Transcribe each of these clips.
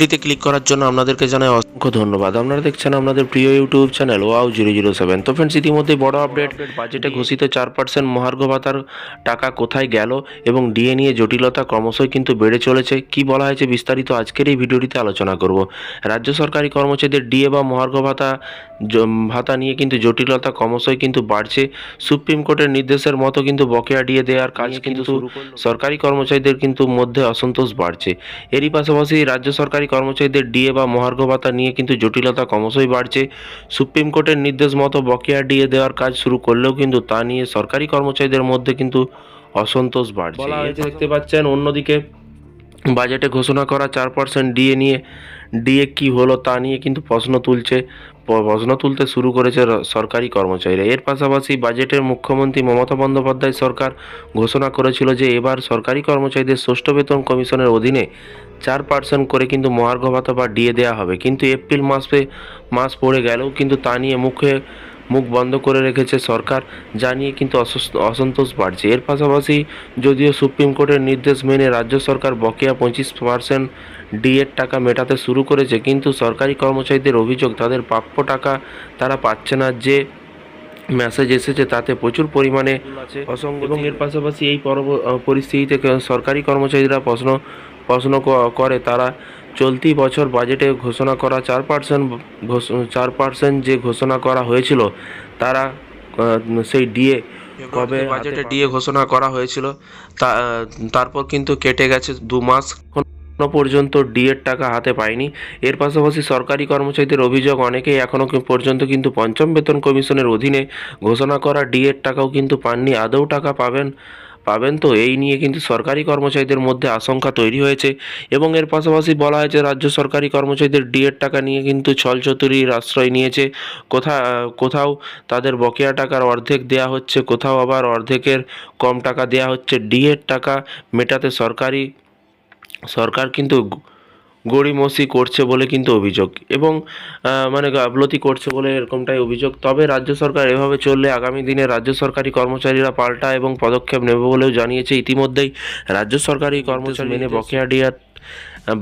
ভিডিওতে ক্লিক করার জন্য আপনাদেরকে জানাই অসংখ্য ধন্যবাদ। আপনারা দেখছেন আপনাদের প্রিয় ইউটিউব চ্যানেল Wow007। তো ফ্রেন্ডস, ইতিমধ্যে বড় আপডেট, বাজেটে ঘোষিত 4% মহার্ঘ ভাতার টাকা কোথায় গেল এবং ডিএ নিয়ে জটিলতা ক্রমশই কিন্তু বেড়ে চলেছে। কি বলা হয়েছে বিস্তারিত আজকের এই ভিডিওটিতে আলোচনা করব। রাজ্য সরকারি কর্মচারীদের ডিএ বা মহার্ঘ ভাতা নিয়ে কিন্তু জটিলতা ক্রমশই কিন্তু বাড়ছে। সুপ্রিম কোর্টের নির্দেশের মতো কিন্তু বকেয়া ডিএ দেওয়ার কাজ কিন্তু সরকারি কর্মচারীদের কিন্তু মধ্যে অসন্তোষ বাড়ছে। এরই পাশাপাশি রাজ্য সরকারি কর্মচারীদের ডিএ বা মহার্ঘ ভাতা নিয়ে কিন্তু জটিলতা ক্রমশই বাড়ছে। সুপ্রিম কোর্টের নির্দেশ মতো বকেয়া ডিএ দেওয়ার কাজ শুরু করলেও কিন্তু তা নিয়ে সরকারি কর্মচারীদের মধ্যে কিন্তু অসন্তোষ বাড়ছে। দেখতে পাচ্ছেন অন্যদিকে বাজেটে ঘোষণা করা 4% ডিএ কি হলো তা নিয়ে কিন্তু প্রশ্ন তুলতে শুরু করেছে সরকারি কর্মচারীরা। এর পাশাপাশি বাজেটের মুখ্যমন্ত্রী মমতা বন্দ্যোপাধ্যায় সরকার ঘোষণা করেছিল যে এবার সরকারি কর্মচারীদের ষষ্ঠ বেতন কমিশনের অধীনে 4% করে কিন্তু মহার্ঘ ভাতা বা ডিএ দেওয়া হবে। কিন্তু এপ্রিল মাস পড়ে গেলেও কিন্তু তা নিয়ে মুখ বন্ধ করে রেখেছে সরকার, যা নিয়ে কিন্তু অসন্তোষ বাড়ছে। এর পাশাপাশি যদিও সুপ্রিম কোর্টের নির্দেশ মেনে রাজ্য সরকার বকেয়া 25% ডিএর টাকা মেটাতে শুরু করেছে, কিন্তু সরকারি কর্মচারীদের অভিযোগ তাদের প্রাপ্য টাকা তারা পাচ্ছে না। যে মেসেজ এসেছে তাতে প্রচুর পরিমাণে এবং এর পাশাপাশি এই পরিস্থিতিতে সরকারি কর্মচারীরা প্রশ্ন করে তারা চলতি বছর বাজেটে ঘোষণা করা 4% যে ঘোষণা করা হয়েছিল তারা সেই ডিএ কবে বাজেটে ডিএ ঘোষণা করা হয়েছিল তারপর কিন্তু কেটে গেছে 2 মাস, এখনো পর্যন্ত ডিএর টাকা হাতে পায়নি। এর পাশাপাশি সরকারি কর্মচারীদের অভিযোগ অনেকেই এখনও পর্যন্ত কিন্তু পঞ্চম বেতন কমিশনের অধীনে ঘোষণা করা ডিএর টাকাও কিন্তু পাননি। আদৌ টাকা পাবেন তো এই নিয়ে কিন্তু সরকারি কর্মচারীদের মধ্যে আশঙ্কা তৈরি হয়েছে। এবং এর পাশাপাশি বলা হয়েছে রাজ্য সরকারি কর্মচারীদের ডিএর টাকা নিয়ে কিন্তু ছলচতুরির আশ্রয় নিয়েছে। কোথাও তাদের বকেয়া টাকার অর্ধেক দেয়া হচ্ছে, কোথাও আবার অর্ধেকের কম টাকা দেয়া হচ্ছে। ডিএর টাকা মেটাতে সরকার কিন্তু গড়িমসি করছে বলে কিন্তু অভিযোগ, এবং গাফলতি করছে বলে এরকমটাই অভিযোগ। তবে রাজ্য সরকার এভাবে চললে আগামী দিনে রাজ্য সরকারি কর্মচারীরা পাল্টা এবং পদক্ষেপ নেবে বলেও জানিয়েছে। ইতিমধ্যেই রাজ্য সরকারি কর্মচারী মেনে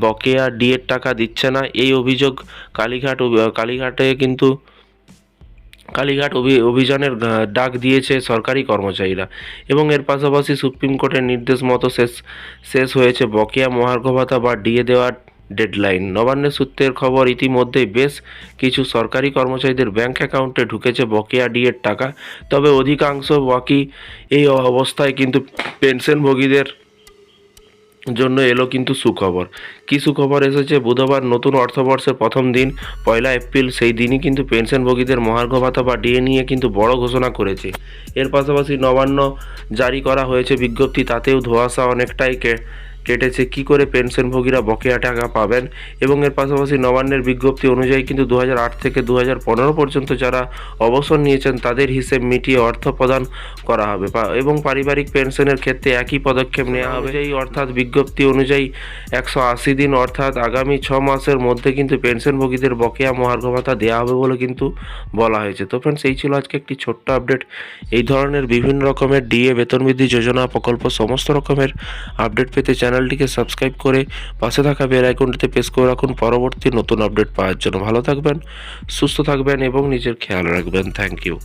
বকেয়া ডিএর টাকা দিচ্ছে না, এই অভিযোগ কালীঘাট অভিযানের ডাক দিয়েছে সরকারি কর্মচারীরা। এবং এর পাশাপাশি সুপ্রিম কোর্টের নির্দেশ মতো শেষ হয়েছে বকেয়া মহার্ঘ ভাতা বা ডিএ দেওয়ার ডেডলাইন। নবান্নের সূত্রের খবর, ইতিমধ্যেই বেশ কিছু সরকারি কর্মচারীদের ব্যাংক অ্যাকাউন্টে ঢুকেছে বকেয়া ডিএর টাকা, তবে অধিকাংশ বাকি। এই অবস্থায় কিন্তু পেনশনভোগীদের জন্য এলো কিন্তু সুখবর। কি সুখবর এসেছে? বুধবার নতুন অর্থবর্ষের প্রথম দিন 1 এপ্রিল, সেই দিনই কিন্তু পেনশনভোগীদের মহার্ঘ ভাতা বা ডিএ নিয়ে কিন্তু বড় ঘোষণা করেছে। এর পাশাপাশি নবান্ন জারি করা হয়েছে বিজ্ঞপ্তি, তাতেও ধোঁয়াশা অনেকটাই কেটেছে কি করে পেনশনভোগীরা বকেয়া টাকা পাবেন। এবং এর পাশাপাশি নবান্নের বিজ্ঞপ্তি অনুযায়ী কিন্তু 2008 থেকে 2015 পর্যন্ত যারা অবসর নিয়েছেন তাদের হিসেব মিটিয়ে অর্থ প্রদান করা হবে, এবং পারিবারিক পেনশনের ক্ষেত্রে একই পদক্ষেপ নেওয়া হবে। এই অর্থাৎ বিজ্ঞপ্তি অনুযায়ী 180 দিন অর্থাৎ আগামী 6 মাসের মধ্যে কিন্তু পেনশনভোগীদের বকেয়া মহার্ঘ ভাতা দেওয়া হবে বলে কিন্তু বলা হয়েছে। তো ফ্রেন্ডস, এই ছিল আজকে একটি ছোট্ট আপডেট। এই ধরনের বিভিন্ন রকমের ডিএ, বেতন বৃদ্ধি যোজনা, প্রকল্প, সমস্ত রকমের আপডেট পেতে চ্যানেলটিকে সাবস্ক্রাইব করে পাশে থাকা বেল আইকনটিতে প্রেস করে রাখুন পরবর্তী নতুন আপডেট পাওয়ার জন্য। ভালো থাকবেন, সুস্থ থাকবেন এবং নিজের খেয়াল রাখবেন। Thank you.